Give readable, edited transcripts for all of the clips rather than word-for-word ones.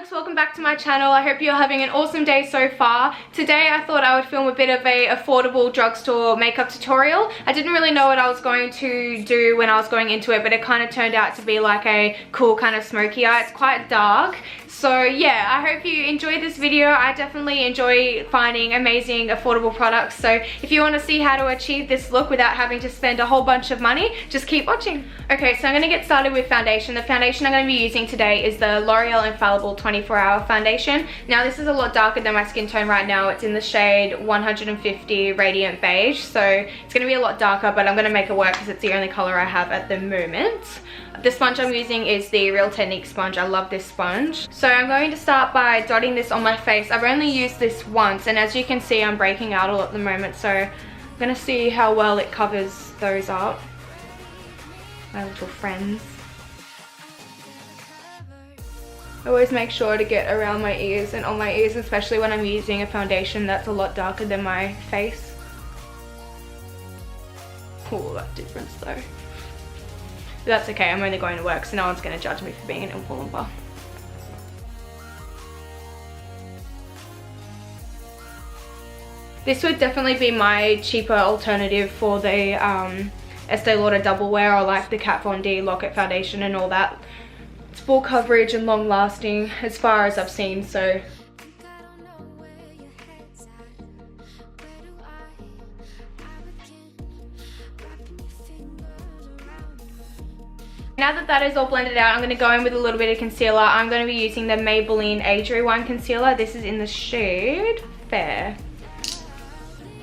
Welcome back to my channel. I hope you're having an awesome day so far. Today I thought I would film a bit of a affordable drugstore makeup tutorial. I didn't really know what I was going to do when I was going into it, but it kind of turned out to be like a cool kind of smoky eye. It's quite dark. So yeah, I hope you enjoyed this video. I definitely enjoy finding amazing affordable products. So if you want to see how to achieve this look without having to spend a whole bunch of money, just keep watching. Okay, so I'm going to get started with foundation. The foundation I'm going to be using today is the L'Oreal Infallible 24-Hour Foundation. Now this is a lot darker than my skin tone right now. It's in the shade 150 Radiant Beige. So it's going to be a lot darker, but I'm going to make it work because it's the only color I have at the moment. The sponge I'm using is the Real Technique sponge. I love this sponge. So I'm going to start by dotting this on my face. I've only used this once, and as you can see, I'm breaking out all at the moment. So I'm going to see how well it covers those up. My little friends. I always make sure to get around my ears and on my ears, especially when I'm using a foundation that's a lot darker than my face. Oh, that difference though. But that's okay, I'm only going to work, so no one's going to judge me for being an Oompa Loompa. This would definitely be my cheaper alternative for the Estee Lauder Double Wear, or like the Kat Von D Lock-It Foundation and all that. It's full coverage and long lasting as far as I've seen, so. Now that that is all blended out, I'm going to go in with a little bit of concealer. I'm going to be using the Maybelline Age Rewind Concealer. This is in the shade Fair.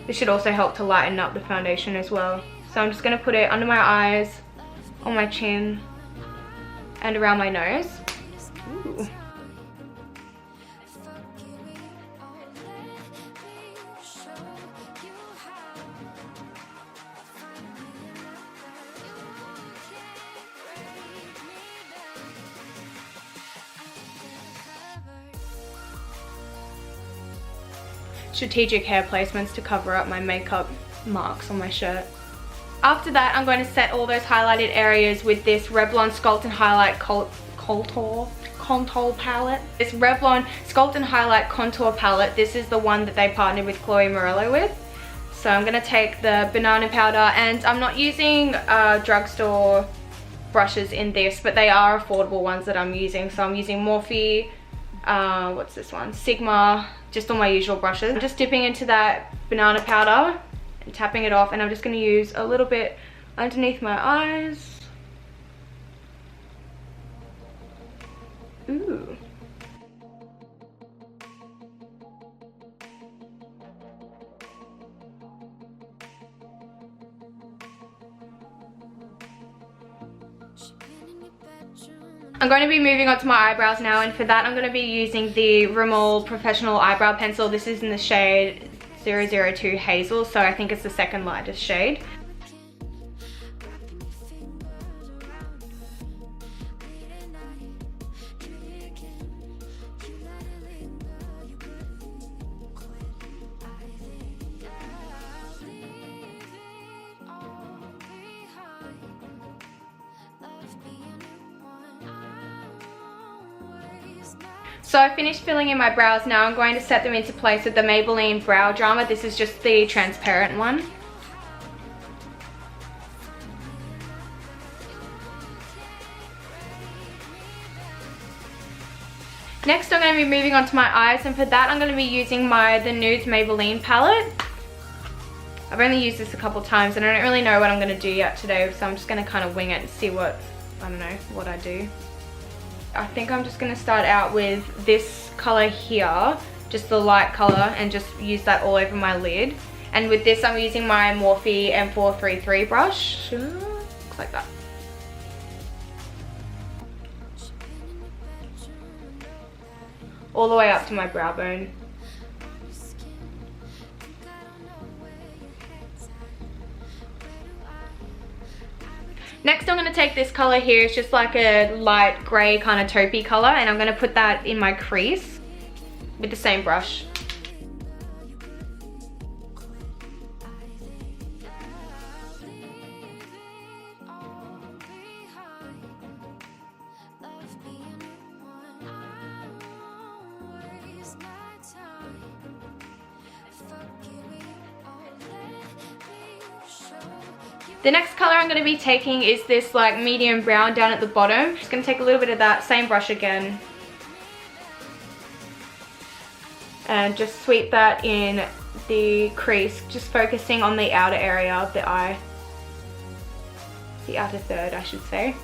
This should also help to lighten up the foundation as well. So I'm just going to put it under my eyes, on my chin, and around my nose. Ooh. Strategic hair placements to cover up my makeup marks on my shirt. After that, I'm going to set all those highlighted areas with this Revlon Sculpt and Highlight Contour Palette. This Revlon Sculpt and Highlight Contour Palette, this is the one that they partnered with Chloe Morello with. So I'm going to take the banana powder, and I'm not using drugstore brushes in this, but they are affordable ones that I'm using. So I'm using Morphe, what's this one? Sigma, just on my usual brushes. I'm just dipping into that banana powder and tapping it off, and I'm just going to use a little bit underneath my eyes. Ooh. I'm going to be moving on to my eyebrows now, and for that I'm going to be using the Rimmel Professional Eyebrow Pencil. This is in the shade 002 Hazel, so I think it's the second lightest shade. So I finished filling in my brows. Now I'm going to set them into place with the Maybelline Brow Drama. This is just the transparent one. Next I'm going to be moving on to my eyes, and for that I'm going to be using the Nudes Maybelline palette. I've only used this a couple times and I don't really know what I'm going to do yet today, so I'm just going to kind of wing it and see what I do. I think I'm just going to start out with this color here, just the light color, and just use that all over my lid. And with this I'm using my Morphe M433 brush. Looks like that. All the way up to my brow bone. Next I'm going to take this color here. It's just like a light grey kind of taupey color, and I'm going to put that in my crease with the same brush. The next color I'm going to be taking is this like medium brown down at the bottom. Just going to take a little bit of that, same brush again. And just sweep that in the crease, just focusing on the outer area of the eye. The outer third, I should say.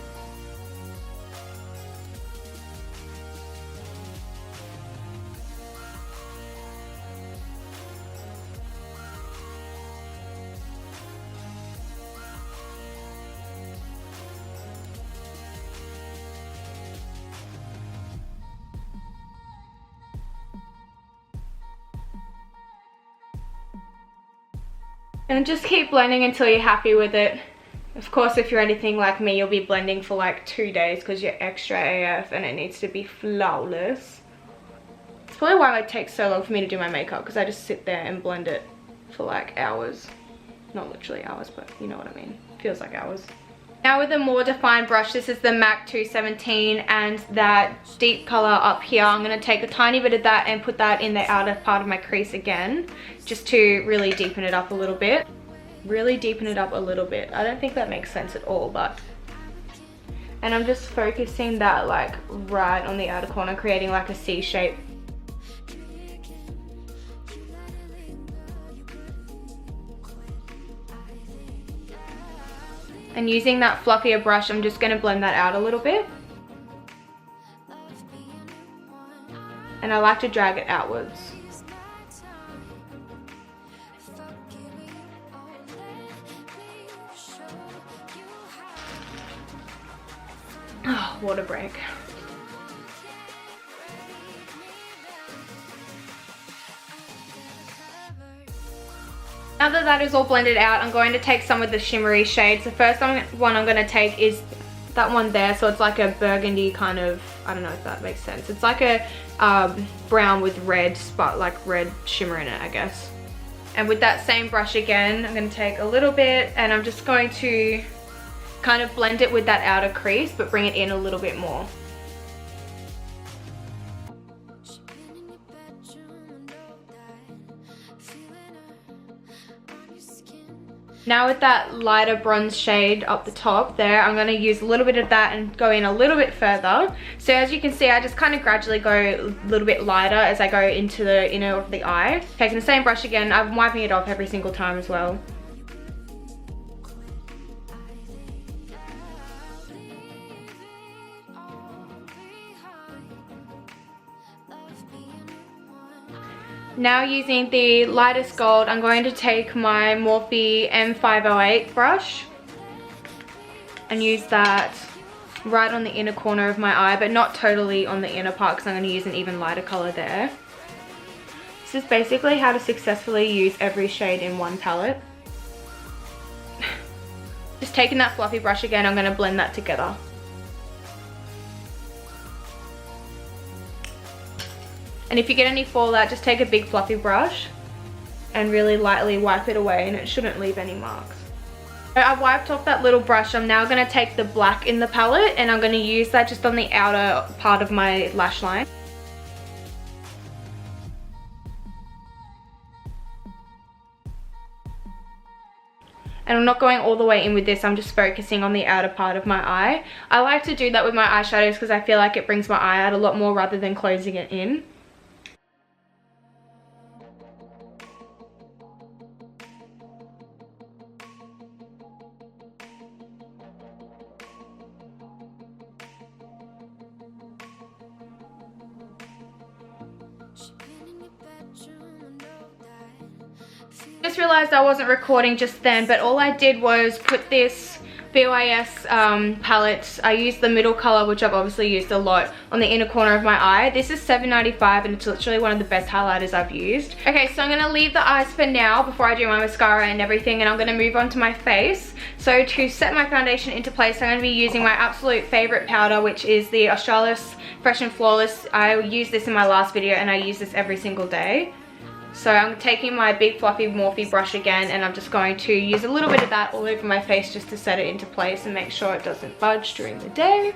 And just keep blending until you're happy with it. Of course, if you're anything like me, you'll be blending for like 2 days because you're extra AF and it needs to be flawless. It's probably why it takes so long for me to do my makeup, because I just sit there and blend it for like hours. Not literally hours, but you know what I mean. Feels like hours. Now with a more defined brush, this is the MAC 217 and that deep color up here. I'm going to take a tiny bit of that and put that in the outer part of my crease again, just to really deepen it up a little bit. Really deepen it up a little bit. I don't think that makes sense at all, but... And I'm just focusing that like right on the outer corner, creating like a C shape. And using that fluffier brush, I'm just going to blend that out a little bit. And I like to drag it outwards. Oh, water break. Now that that is all blended out, I'm going to take some of the shimmery shades. The first one I'm going to take is that one there. So it's like a burgundy kind of, I don't know if that makes sense. It's like a brown with red, but like red shimmer in it, I guess. And with that same brush again, I'm going to take a little bit and I'm just going to kind of blend it with that outer crease, but bring it in a little bit more. Now with that lighter bronze shade up the top there, I'm going to use a little bit of that and go in a little bit further. So as you can see, I just kind of gradually go a little bit lighter as I go into the inner of the eye. Taking the same brush again, I'm wiping it off every single time as well. Now using the lightest gold, I'm going to take my Morphe M508 brush and use that right on the inner corner of my eye, but not totally on the inner part because I'm going to use an even lighter color there. This is basically how to successfully use every shade in one palette. Just taking that fluffy brush again, I'm going to blend that together. And if you get any fallout, just take a big fluffy brush and really lightly wipe it away, and it shouldn't leave any marks. So I've wiped off that little brush. I'm now going to take the black in the palette and I'm going to use that just on the outer part of my lash line. And I'm not going all the way in with this, I'm just focusing on the outer part of my eye. I like to do that with my eyeshadows because I feel like it brings my eye out a lot more rather than closing it in. Just realized I wasn't recording just then, but all I did was put this BYS palette. I used the middle color, which I've obviously used a lot, on the inner corner of my eye. This is $7.95 and it's literally one of the best highlighters I've used. Okay, so I'm going to leave the eyes for now before I do my mascara and everything, and I'm going to move on to my face. So to set my foundation into place, I'm going to be using my absolute favorite powder, which is the Australis Fresh and Flawless. I used this in my last video and I use this every single day. So I'm taking my big fluffy Morphe brush again and I'm just going to use a little bit of that all over my face just to set it into place and make sure it doesn't budge during the day.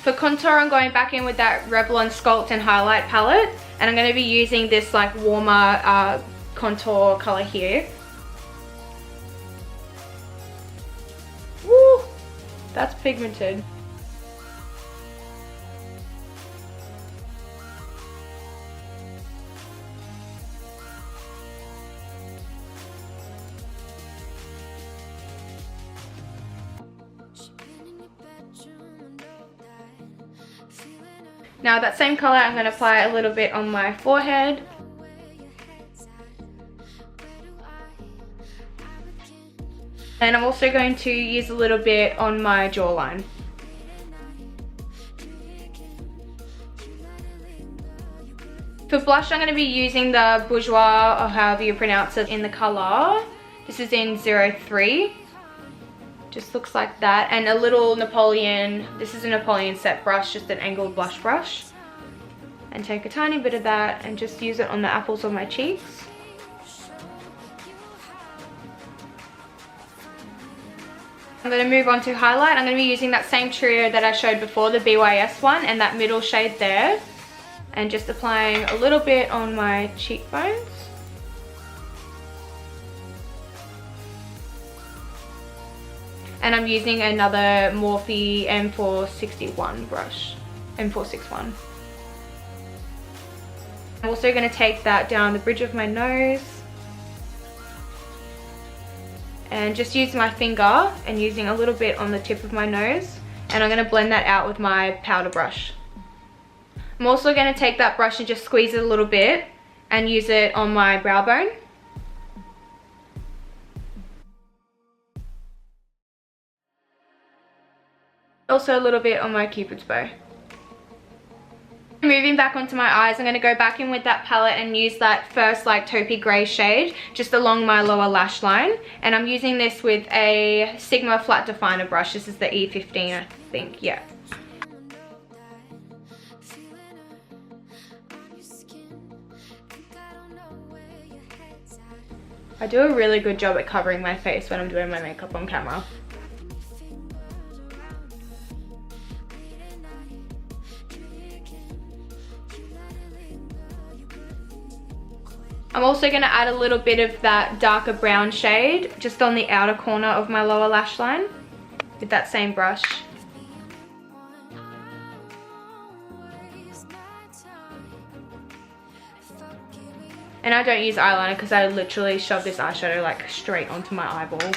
For contour, I'm going back in with that Revlon Sculpt and Highlight palette, and I'm going to be using this like warmer contour color here. Woo! That's pigmented. Now that same color, I'm going to apply a little bit on my forehead. And I'm also going to use a little bit on my jawline. For blush, I'm going to be using the Bourjois, or however you pronounce it, in the color. This is in 03. Just looks like that. And a little Napoleon, this is a Napoleon set brush, just an angled blush brush. And take a tiny bit of that and just use it on the apples of my cheeks. I'm going to move on to highlight. I'm going to be using that same trio that I showed before, the BYS one, and that middle shade there. And just applying a little bit on my cheekbones. And I'm using another Morphe M461 brush, M461. I'm also going to take that down the bridge of my nose. And just use my finger and using a little bit on the tip of my nose. And I'm going to blend that out with my powder brush. I'm also going to take that brush and just squeeze it a little bit and use it on my brow bone. Also a little bit on my Cupid's bow. Moving back onto my eyes, I'm going to go back in with that palette and use that first like taupey grey shade just along my lower lash line. And I'm using this with a Sigma flat definer brush. This is the E15, I think, yeah. I do a really good job at covering my face when I'm doing my makeup on camera. I'm also going to add a little bit of that darker brown shade just on the outer corner of my lower lash line with that same brush. And I don't use eyeliner because I literally shove this eyeshadow like straight onto my eyeball.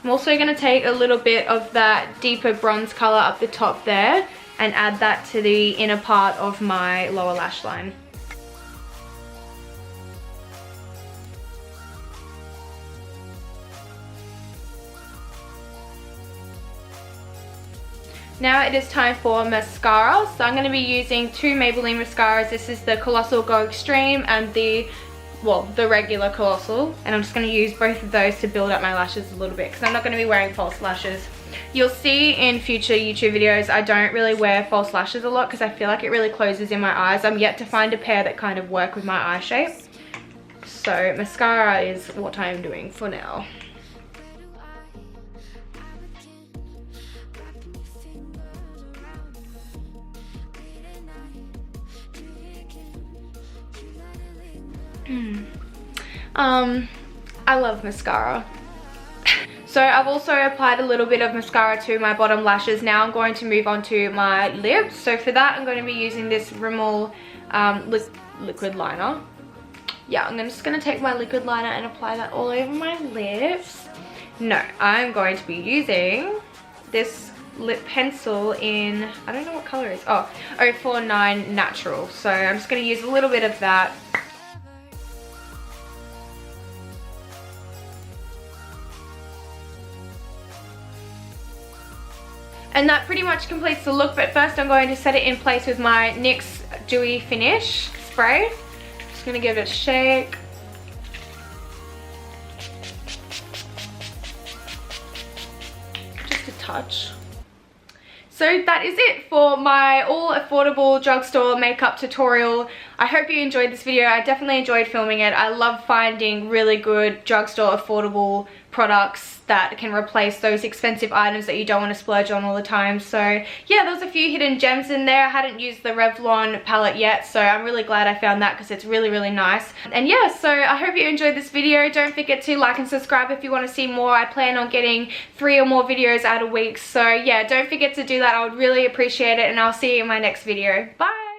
I'm also going to take a little bit of that deeper bronze color up the top there and add that to the inner part of my lower lash line. Now it is time for mascara. So I'm going to be using two Maybelline mascaras. This is the Colossal Go Extreme and the regular Colossal. And I'm just going to use both of those to build up my lashes a little bit because I'm not going to be wearing false lashes. You'll see in future YouTube videos I don't really wear false lashes a lot because I feel like it really closes in my eyes. I'm yet to find a pair that kind of work with my eye shape. So mascara is what I'm doing for now. I love mascara. So I've also applied a little bit of mascara to my bottom lashes. Now I'm going to move on to my lips. So for that I'm going to be using this Rimmel liquid liner. Yeah, I'm just going to take my liquid liner and apply that all over my lips. No, I'm going to be using this lip pencil in, I don't know what color it is. Oh, 049 Natural. So I'm just going to use a little bit of that. And that pretty much completes the look, but first I'm going to set it in place with my NYX Dewy Finish spray. Just going to give it a shake. Just a touch. So that is it for my all affordable drugstore makeup tutorial. I hope you enjoyed this video. I definitely enjoyed filming it. I love finding really good drugstore affordable products that can replace those expensive items that you don't want to splurge on all the time. So yeah, there was a few hidden gems in there. I hadn't used the Revlon palette yet, so I'm really glad I found that because it's really, really nice. And yeah, so I hope you enjoyed this video. Don't forget to like and subscribe if you want to see more. I plan on getting 3 or more videos out a week, so yeah, don't forget to do that. I would really appreciate it, and I'll see you in my next video. Bye!